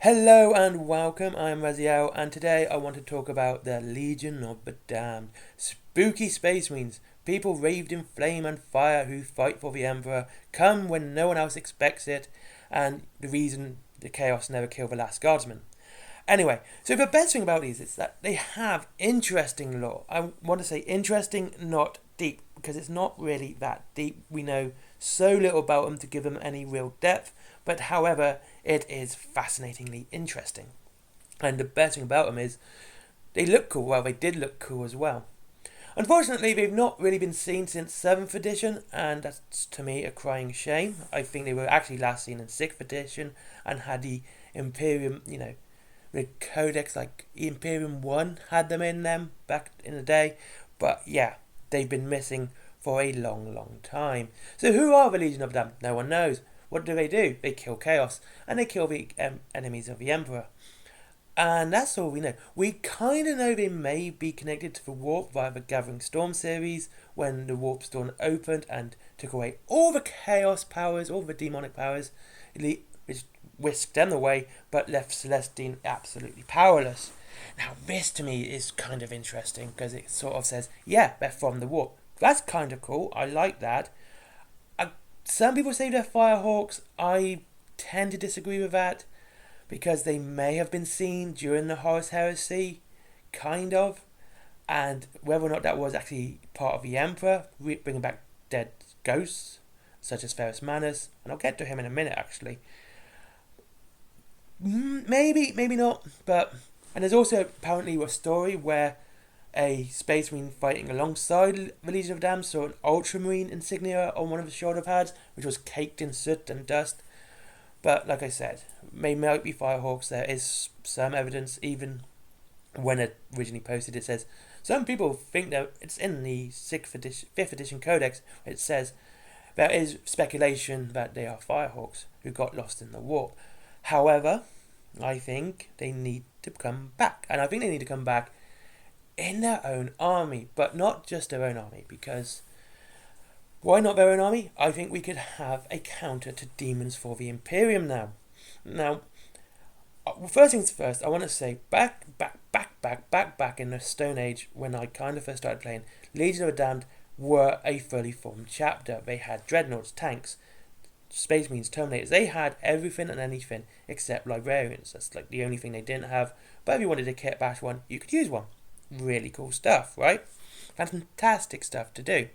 Hello and welcome, I'm Raziel, and today I want to talk about the Legion of the Damned. Spooky space marines, people raved in flame and fire who fight for the Emperor, come when no one else expects it, and the reason the Chaos never kill the last guardsman. Anyway, so the best thing about these is that they have interesting lore. I want to say interesting, not deep, because it's not really that deep. We know so little about them to give them any real depth, but however, it is fascinatingly interesting. And the best thing about them is they look cool. Well, they did look cool as well. Unfortunately, they've not really been seen since 7th edition, and that's to me a crying shame. I think they were actually last seen in 6th edition and had the Imperium, the Codex, like Imperium 1 had them in them back in the day. But yeah, they've been missing for a long, long time. So who are the Legion of Damned? No one knows. What do? They kill Chaos, and they kill the enemies of the Emperor. And that's all we know. We kind of know they may be connected to the Warp via the Gathering Storm series, when the Warp Storm opened and took away all the Chaos powers, all the demonic powers, which whisked them away, but left Celestine absolutely powerless. Now, this to me is kind of interesting, because it sort of says, yeah, they're from the Warp. That's kind of cool. I like that. Some people say they're Firehawks. I tend to disagree with that, because they may have been seen during the Horus Heresy, kind of, and whether or not that was actually part of the Emperor, bringing back dead ghosts, such as Ferrus Manus, and I'll get to him in a minute actually. Maybe, maybe not, but... And there's also apparently a story where a space marine fighting alongside the Legion of Damned saw an ultramarine insignia on one of the shoulder pads, which was caked in soot and dust. But like I said, they might be Firehawks. There is some evidence, even when it originally posted, it says some people think that it's in the 5th edition Codex. It says there is speculation that they are Firehawks who got lost in the warp. However, I think they need to come back, and I think they need to come back in their own army, but not just their own army, because why not their own army? I think we could have a counter to Demons for the Imperium now. Now, first things first, I want to say back in the Stone Age, when I kind of first started playing, Legion of the Damned were a fully formed chapter. They had dreadnoughts, tanks, space marines, terminators. They had everything and anything except librarians. That's like the only thing they didn't have. But if you wanted to kit bash one, you could use one. Really cool stuff, right? Fantastic stuff to do.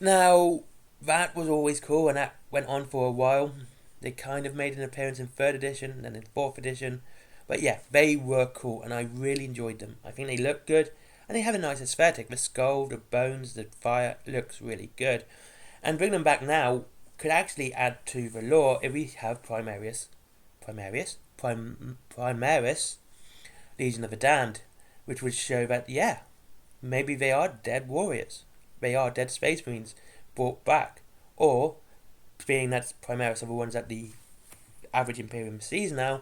Now, that was always cool, and that went on for a while. They kind of made an appearance in 3rd edition and then in 4th edition. But yeah, they were cool, and I really enjoyed them. I think they look good, and they have a nice aesthetic. The skull, the bones, the fire looks really good. And bring them back now could actually add to the lore if we have Primaris, Legion of the Damned, which would show that, yeah, maybe they are dead warriors. They are dead space marines brought back. Or, being that Primaris are the ones that the average Imperium sees now,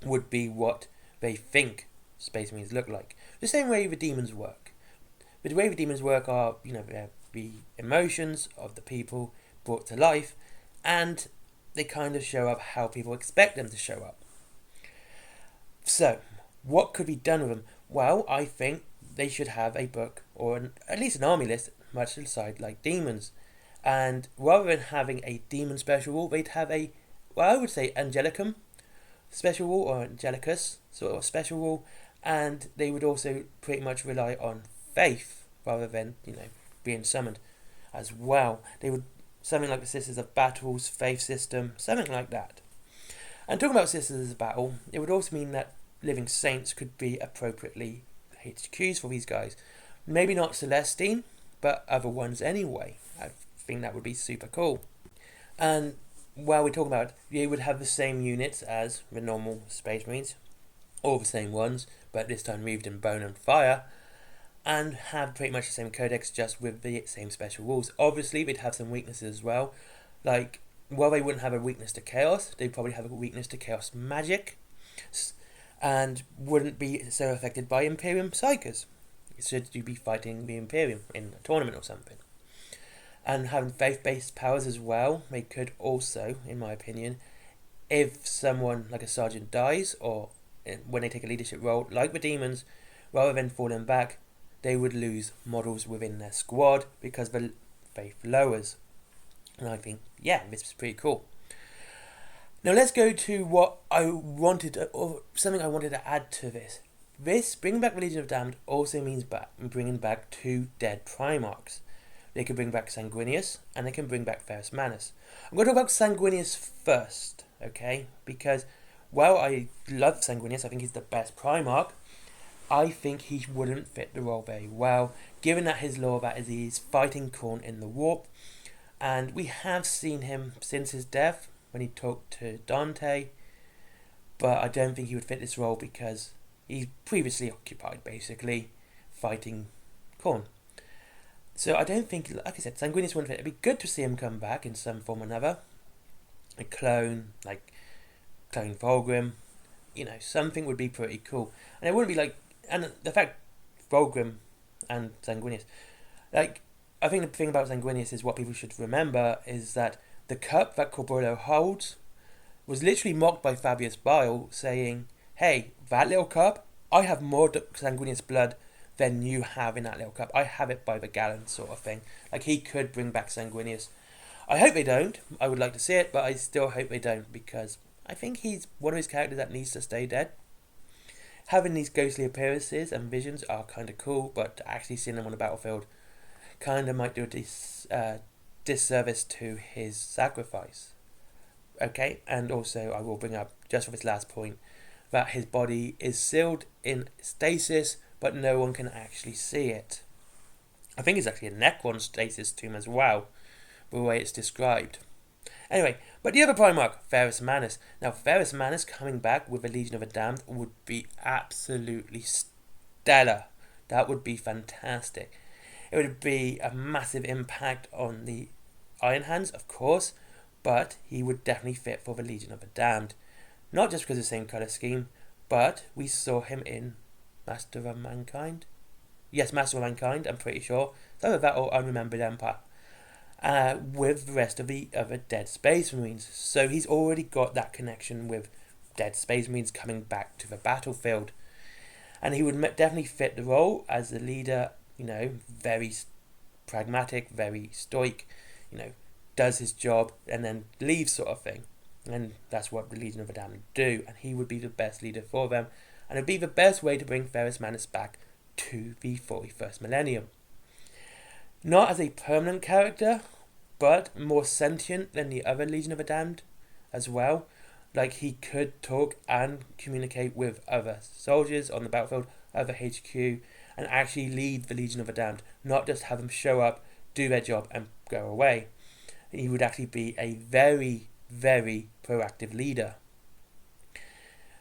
would be what they think space marines look like. The same way the demons work. But the way the demons work are, they're the emotions of the people brought to life, and they kind of show up how people expect them to show up. So, what could be done with them? Well, I think they should have a book, or at least an army list, much aside like demons. And rather than having a demon special rule, they'd have I would say Angelicum special rule, or Angelicus sort of special rule, and they would also pretty much rely on faith rather than, being summoned as well. They would, something like the Sisters of Battle's faith system, something like that. And talking about Sisters of Battle, it would also mean that living saints could be appropriately HQs for these guys. Maybe not Celestine, but other ones anyway. I think that would be super cool. And while we're talking about it, you would have the same units as the normal Space Marines, all the same ones, but this time wreathed in bone and fire, and have pretty much the same codex, just with the same special rules. Obviously, they'd have some weaknesses as well. Like, while they wouldn't have a weakness to chaos, they'd probably have a weakness to chaos magic, and wouldn't be so affected by Imperium Psychers, should you be fighting the Imperium in a tournament or something. And having faith-based powers as well, they could also, in my opinion, if someone like a sergeant dies, or when they take a leadership role, like the demons, rather than falling back, they would lose models within their squad because the faith lowers. And I think, yeah, this is pretty cool. Now let's go to what I wanted, or something I wanted to add to this. This, bringing back the Legion of Damned, also means bringing back 2 dead Primarchs. They can bring back Sanguinius, and they can bring back Ferrus Manus. I'm going to talk about Sanguinius first, okay? Because, while I love Sanguinius, I think he's the best Primarch, I think he wouldn't fit the role very well, given that his lore that is he's fighting Khorne in the Warp, and we have seen him since his death, when he talked to Dante, but I don't think he would fit this role because he's previously occupied, basically, fighting Khorne. So I don't think, like I said, Sanguinius wouldn't fit. It'd be good to see him come back in some form or another. A clone, like clone Fulgrim, something would be pretty cool. And it wouldn't be like, and the fact Fulgrim and Sanguinius, like, I think the thing about Sanguinius is what people should remember is that the cup that Corbulo holds was literally mocked by Fabius Bile, saying, hey, that little cup, I have more Sanguinius blood than you have in that little cup. I have it by the gallon, sort of thing. Like, he could bring back Sanguinius. I hope they don't. I would like to see it, but I still hope they don't, because I think he's one of his characters that needs to stay dead. Having these ghostly appearances and visions are kind of cool, but actually seeing them on the battlefield kind of might do a disservice to his sacrifice. Okay, and also I will bring up, just for this last point, that his body is sealed in stasis, but no one can actually see it. I think it's actually a Necron stasis tomb as well, the way it's described. Anyway, but the other Primarch, Ferrus Manus. Now, Ferrus Manus coming back with the Legion of the Damned would be absolutely stellar. That would be fantastic. It would be a massive impact on the Iron Hands, of course, but he would definitely fit for the Legion of the Damned. Not just because of the same colour scheme, but we saw him in Master of Mankind. Yes, Master of Mankind, I'm pretty sure. Some of that or Unremembered Empire. With the rest of the other Dead Space Marines. So he's already got that connection with Dead Space Marines coming back to the battlefield. And he would definitely fit the role as the leader, very pragmatic, very stoic, does his job and then leaves, sort of thing. And that's what the Legion of the Damned do. And he would be the best leader for them. And it would be the best way to bring Ferrus Manus back to the 41st millennium. Not as a permanent character, but more sentient than the other Legion of the Damned as well. Like, he could talk and communicate with other soldiers on the battlefield, other HQ, and actually lead the Legion of the Damned. Not just have them show up, do their job, and go away. He would actually be a very, very proactive leader.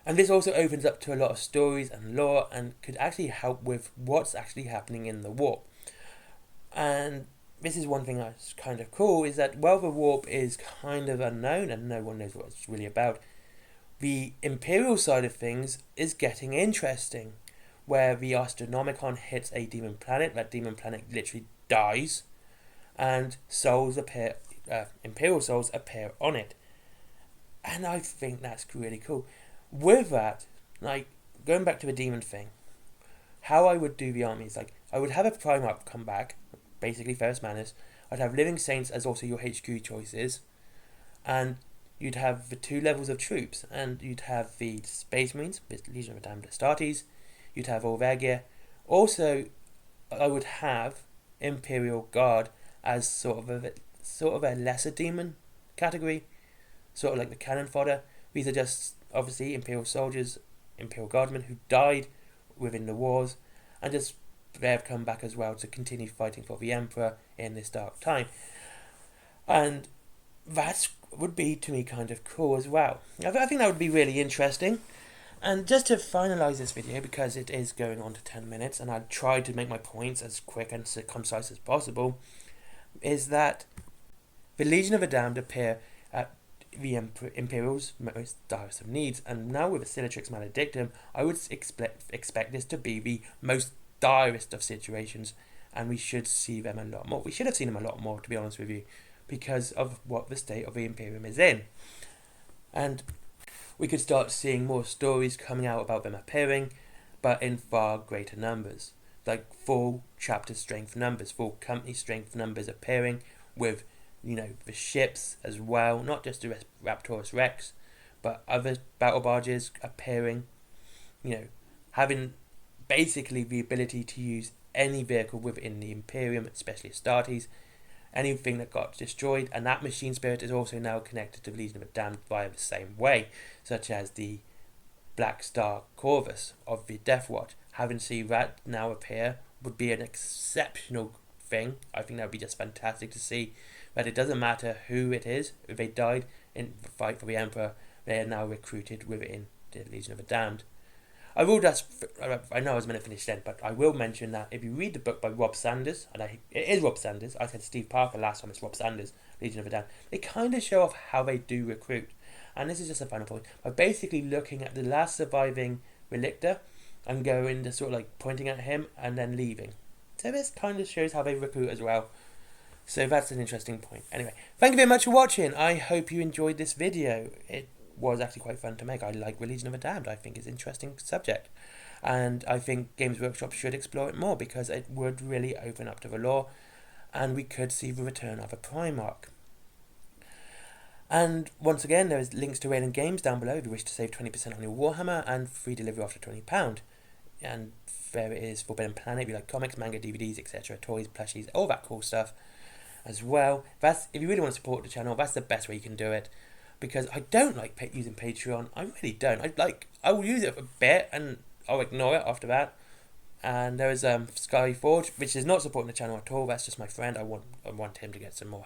And this also opens up to a lot of stories and lore and could actually help with what's actually happening in the Warp. And this is one thing that's kind of cool, is that while the Warp is kind of unknown and no one knows what it's really about, the Imperial side of things is getting interesting, where the Astronomicon hits a demon planet. That demon planet literally dies, and souls appear, Imperial souls appear on it. And I think that's really cool. With that, like, going back to the demon thing, how I would do the armies, like, I would have a Primarch come back, basically Ferrus Manus. I'd have Living Saints as also your HQ choices, and you'd have the 2 levels of troops, and you'd have the Space Marines, the Legion of the Damned Astartes, you'd have all their gear. Also, I would have Imperial Guard as sort of a lesser demon category, sort of like the cannon fodder. These are just obviously Imperial soldiers, Imperial Guardsmen who died within the wars, and just they've come back as well to continue fighting for the Emperor in this dark time. And that would be, to me, kind of cool as well. I think that would be really interesting. And just to finalise this video, because it is going on to 10 minutes, and I've tried to make my points as quick and concise as possible, is that the Legion of the Damned appear at the Imperial's most direst of needs, and now with Asilitrix Maledictum, I would expect this to be the most direst of situations, and we should see them a lot more. We should have seen them a lot more, to be honest with you, because of what the state of the Imperium is in. And we could start seeing more stories coming out about them appearing, but in far greater numbers. Like full chapter strength numbers, full company strength numbers appearing with, the ships as well, not just the Raptorus Rex, but other battle barges appearing, having basically the ability to use any vehicle within the Imperium, especially Astartes, anything that got destroyed, and that machine spirit is also now connected to the Legion of the Damned via the same way, such as the Black Star Corvus of the Death Watch. Having seen that now appear would be an exceptional thing. I think that would be just fantastic to see that it doesn't matter who it is, if they died in the fight for the Emperor, they are now recruited within the Legion of the Damned. I know I was meant to finish then, but I will mention that if you read the book by Rob Sanders, and it is Rob Sanders, I said Steve Parker last time, it's Rob Sanders, Legion of the Damned, they kind of show off how they do recruit. And this is just a final point, by basically looking at the last surviving Relictor and going to sort of like pointing at him and then leaving. So this kind of shows how they recruit as well. So that's an interesting point. Anyway, thank you very much for watching. I hope you enjoyed this video. It was actually quite fun to make. I like Legion of the Damned. I think it's an interesting subject. And I think Games Workshop should explore it more because it would really open up to the lore and we could see the return of a Primarch. And once again, there is links to Raiden Games down below if you wish to save 20% on your Warhammer and free delivery after £20. And there it is, Forbidden Planet, if you like comics, manga, DVDs, etc., toys, plushies, all that cool stuff as well. If you really want to support the channel, that's the best way you can do it. Because I don't like using Patreon. I really don't. I will use it for a bit and I'll ignore it after that. And there is Skyforge, which is not supporting the channel at all. That's just my friend. I want him to get some more.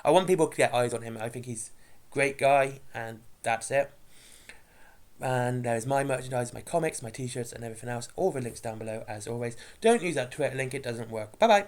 I want people to get eyes on him. I think he's a great guy, and that's it. And there's my merchandise, my comics, my t-shirts, and everything else. All the links down below, as always. Don't use that Twitter link. It doesn't work. Bye bye.